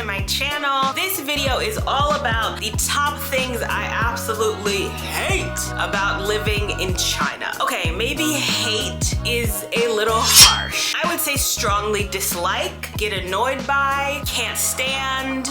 my channel. This video is all about the top things I absolutely hate about living in China. Okay, maybe hate is a little harsh. I would say strongly dislike, get annoyed by, can't stand.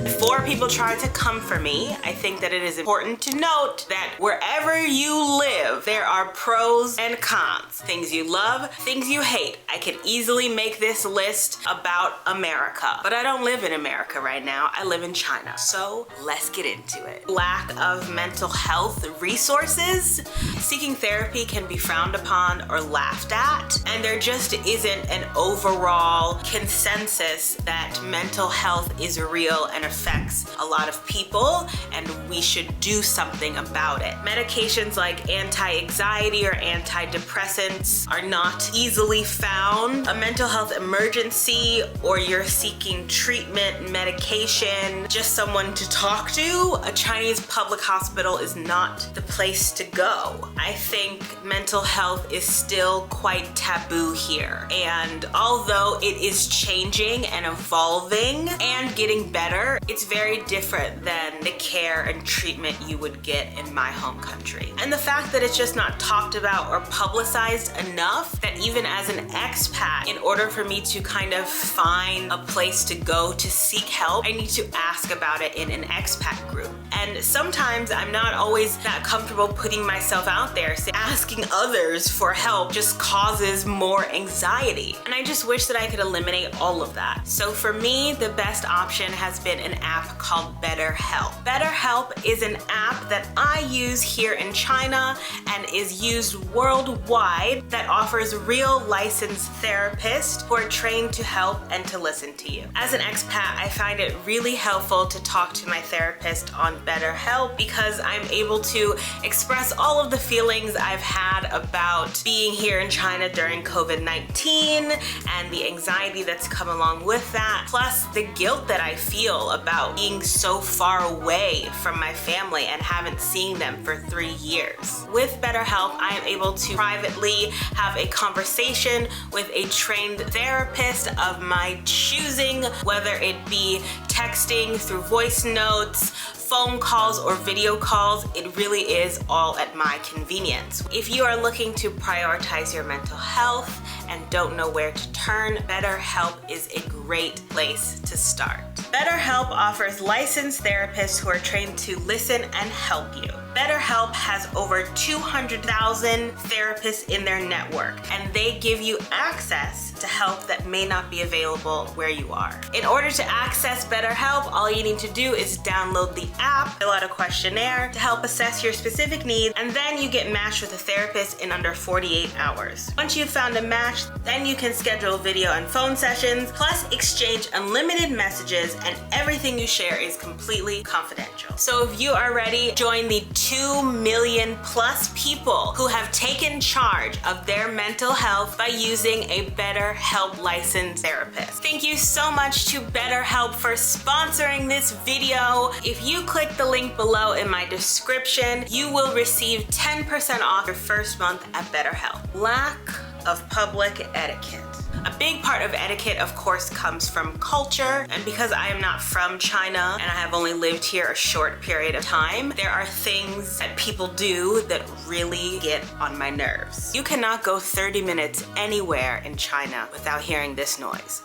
Before people try to come for me, I think that it is important to note that wherever you live, there are pros and cons. Things you love, things you hate. I could easily make this list about America, but I don't live in America right now. I live in China. So let's get into it. Lack of mental health resources. Seeking therapy can be frowned upon or laughed at, and there just isn't an overall consensus that mental health is real and affects a lot of people, and we should do something about it. Medications like anti-anxiety or antidepressants are not easily found. A mental health emergency, or you're seeking treatment, medication, just someone to talk to, a Chinese public hospital is not the place to go. I think mental health is still quite taboo here, and although it is changing and evolving and getting better, it's very different than the care and treatment you would get in my home country. And the fact that it's just not talked about or publicized enough that even as an expat, in order for me to kind of find a place to go to seek help, I need to ask about it in an expat group. And sometimes I'm not always that comfortable putting myself out there, so asking others for help just causes more anxiety. And I just wish that I could eliminate all of that. So for me, the best option has been an app called BetterHelp. BetterHelp is an app that I use here in China and is used worldwide that offers real licensed therapists who are trained to help and to listen to you. As an expat, I find it really helpful to talk to my therapist on BetterHelp because I'm able to express all of the feelings I've had about being here in China during COVID-19 and the anxiety that's come along with that, plus the guilt that I feel about being so far away from my family and haven't seen them for 3 years. With BetterHelp, I am able to privately have a conversation with a trained therapist of my choosing, whether it be texting through voice notes, phone calls, or video calls. It really is all at my convenience. If you are looking to prioritize your mental health and don't know where to turn, BetterHelp is a great place to start. BetterHelp offers licensed therapists who are trained to listen and help you. BetterHelp has over 200,000 therapists in their network, and they give you access to help that may not be available where you are. In order to access BetterHelp, all you need to do is download the app, fill out a questionnaire to help assess your specific needs, and then you get matched with a therapist in under 48 hours. Once you've found a match, then you can schedule video and phone sessions, plus exchange unlimited messages, and everything you share is completely confidential. So if you are ready, join the 2 million plus people who have taken charge of their mental health by using a BetterHelp licensed therapist. Thank you so much to BetterHelp for sponsoring this video. If you click the link below in my description, you will receive 10% off your first month at BetterHelp. Lack of public etiquette. A big part of etiquette, of course, comes from culture, and because I am not from China and I have only lived here a short period of time, there are things that people do that really get on my nerves. You cannot go 30 minutes anywhere in China without hearing this noise.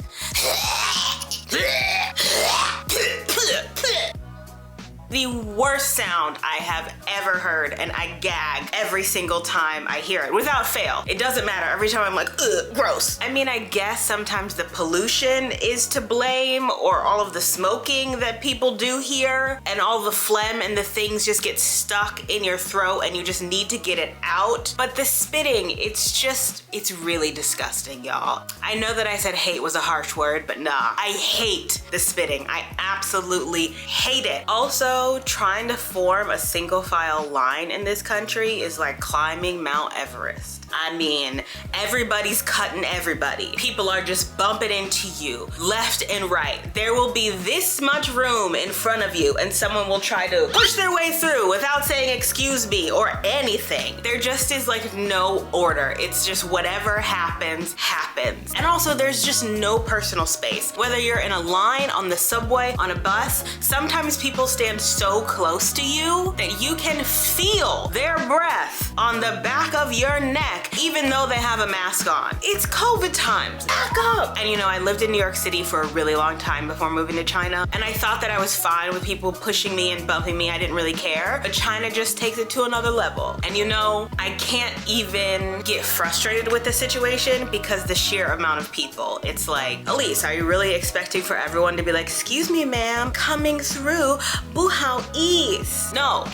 The worst sound I have ever heard, and I gag every single time I hear it, without fail. It doesn't matter. Every time I'm like, ugh, gross. I mean, I guess sometimes the pollution is to blame, or all of the smoking that people do here, and all the phlegm and the things just get stuck in your throat and you just need to get it out. But the spitting, it's really disgusting, y'all. I know that I said hate was a harsh word, but nah, I hate the spitting. I absolutely hate it. Also, Also, trying to form a single file line in this country is like climbing Mount Everest. I mean, everybody's cutting everybody. People are just bumping into you left and right. There will be this much room in front of you and someone will try to push their way through without saying excuse me or anything. There just is like no order. It's just whatever happens, happens. And also there's just no personal space. Whether you're in a line, on the subway, on a bus, sometimes people stand so close to you that you can feel their breath on the back of your neck even though they have a mask on. It's COVID times. Back up. And you know, I lived in New York City for a really long time before moving to China, and I thought that I was fine with people pushing me and bumping me. I didn't really care. But China just takes it to another level. And you know, I can't even get frustrated with the situation because the sheer amount of people. It's like, Elise, are you really expecting for everyone to be like, excuse me, ma'am, coming through, Buhao East? No,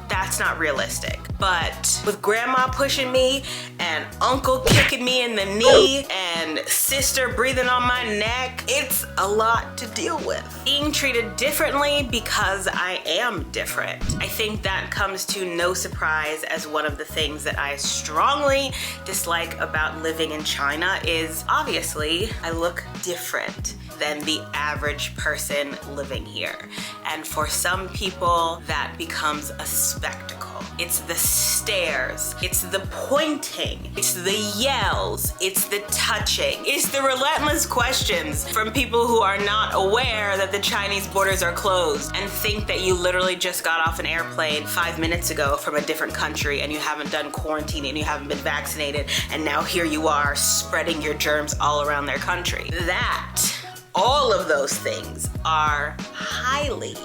that's not realistic. But with grandma pushing me and uncle kicking me in the knee and sister breathing on my neck, it's a lot to deal with. Being treated differently because I am different. I think that comes to no surprise, as one of the things that I strongly dislike about living in China is obviously I look different than the average person living here. And for some people, that becomes a spectacle. It's the stares, it's the pointing, it's the yells, it's the touching, it's the relentless questions from people who are not aware that the Chinese borders are closed and think that you literally just got off an airplane 5 minutes ago from a different country and you haven't done quarantine and you haven't been vaccinated, and now here you are spreading your germs all around their country. All of those things are highly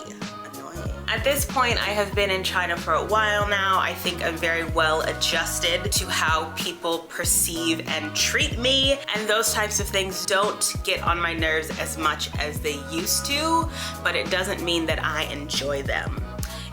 annoying. At this point, I have been in China for a while now. I think I'm very well adjusted to how people perceive and treat me, and those types of things don't get on my nerves as much as they used to, but it doesn't mean that I enjoy them.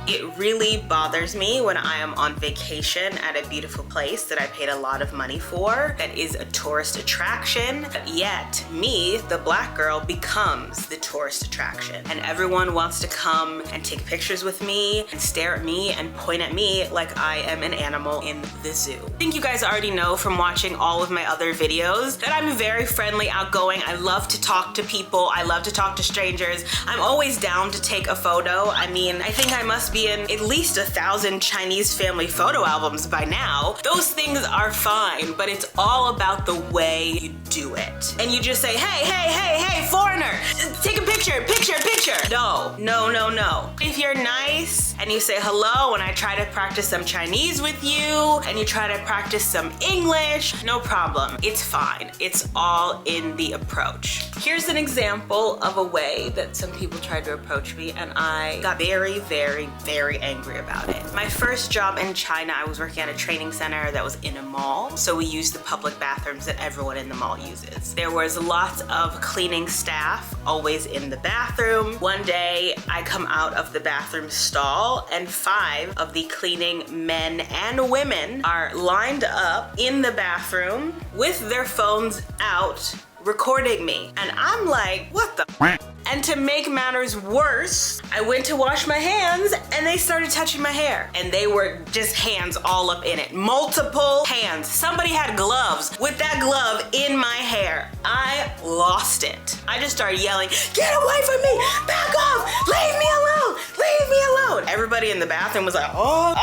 It really bothers me when I am on vacation at a beautiful place that I paid a lot of money for, that is a tourist attraction, but yet me, the black girl, becomes the tourist attraction. And everyone wants to come and take pictures with me and stare at me and point at me like I am an animal in the zoo. I think you guys already know from watching all of my other videos that I'm very friendly, outgoing. I love to talk to people. I love to talk to strangers. I'm always down to take a photo. I mean, I think I must be in at least 1,000 Chinese family photo albums by now. Those things are fine, but it's all about the way you do it. And you just say, hey, foreigner, take a picture. No. If you're nice and you say hello and I try to practice some Chinese with you and you try to practice some English, no problem. It's fine. It's all in the approach. Here's an example of a way that some people tried to approach me and I got very, very, very angry about it. My first job in China, I was working at a training center that was in a mall, so we used the public bathrooms that everyone in the mall uses. There was lots of cleaning staff always in the bathroom. One day I come out of the bathroom stall and 5 of the cleaning men and women are lined up in the bathroom with their phones out recording me. And I'm like, what the f? And to make matters worse, I went to wash my hands and they started touching my hair. And they were just hands all up in it. Multiple hands. Somebody had gloves with that glove in my hair. I lost it. I just started yelling, get away from me, back off, leave me alone, leave me alone. Everybody in the bathroom was like, oh,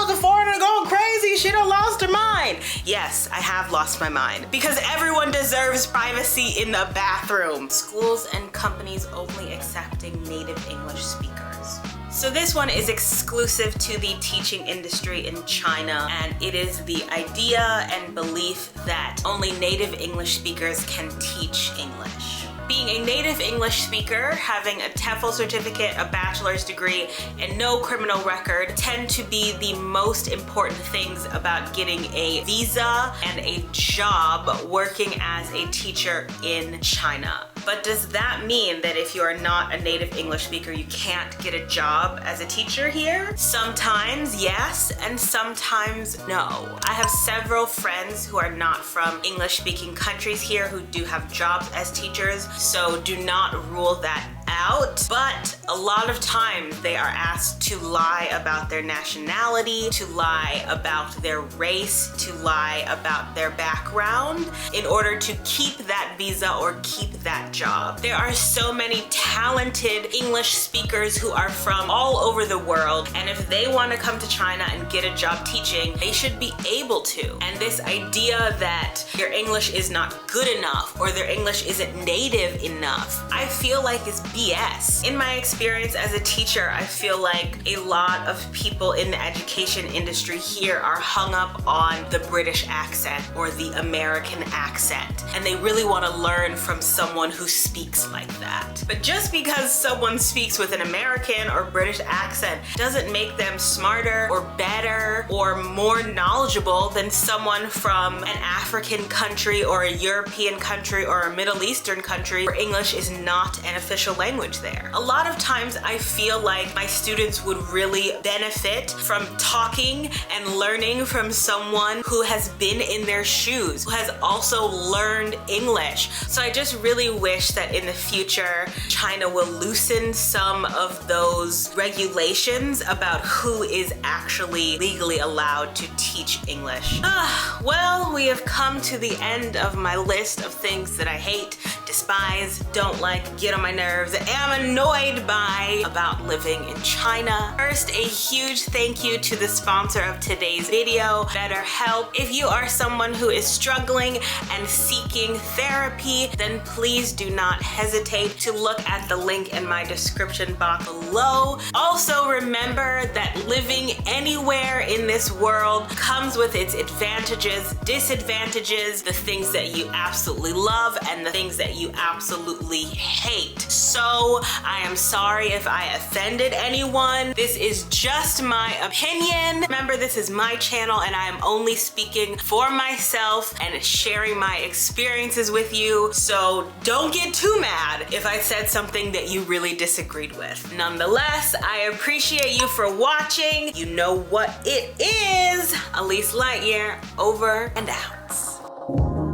the foreigner going crazy, she done lost her mind. Yes, I have lost my mind because everyone deserves privacy in the bathroom. Schools and companies only accepting native English speakers. So this one is exclusive to the teaching industry in China, and it is the idea and belief that only native English speakers can teach English. Being a native English speaker, having a TEFL certificate, a bachelor's degree, and no criminal record tend to be the most important things about getting a visa and a job working as a teacher in China. But does that mean that if you are not a native English speaker, you can't get a job as a teacher here? Sometimes yes, and sometimes no. I have several friends who are not from English-speaking countries here who do have jobs as teachers, so do not rule that out, but a lot of times they are asked to lie about their nationality, to lie about their race, to lie about their background in order to keep that visa or keep that job. There are so many talented English speakers who are from all over the world, and if they want to come to China and get a job teaching, they should be able to. And this idea that your English is not good enough or their English isn't native enough, I feel like is BS. In my experience as a teacher, I feel like a lot of people in the education industry here are hung up on the British accent or the American accent, and they really want to learn from someone who speaks like that. But just because someone speaks with an American or British accent doesn't make them smarter or better or more knowledgeable than someone from an African country or a European country or a Middle Eastern country where English is not an official language there. A lot of times I feel like my students would really benefit from talking and learning from someone who has been in their shoes, who has also learned English. So I just really wish that in the future, China will loosen some of those regulations about who is actually legally allowed to teach English. Well, we have come to the end of my list of things that I hate, despise, don't like, get on my nerves, am annoyed by about living in China. First, a huge thank you to the sponsor of today's video, BetterHelp. If you are someone who is struggling and seeking therapy, then please do not hesitate to look at the link in my description box below. Also, remember that living anywhere in this world comes with its advantages, disadvantages, the things that you absolutely love and the things that you absolutely hate. So I am sorry if I offended anyone. This is just my opinion. Remember, this is my channel and I am only speaking for myself and sharing my experiences with you. So don't get too mad if I said something that you really disagreed with. Nonetheless, I appreciate you for watching. You know what it is. Elise Lightyear, over and out.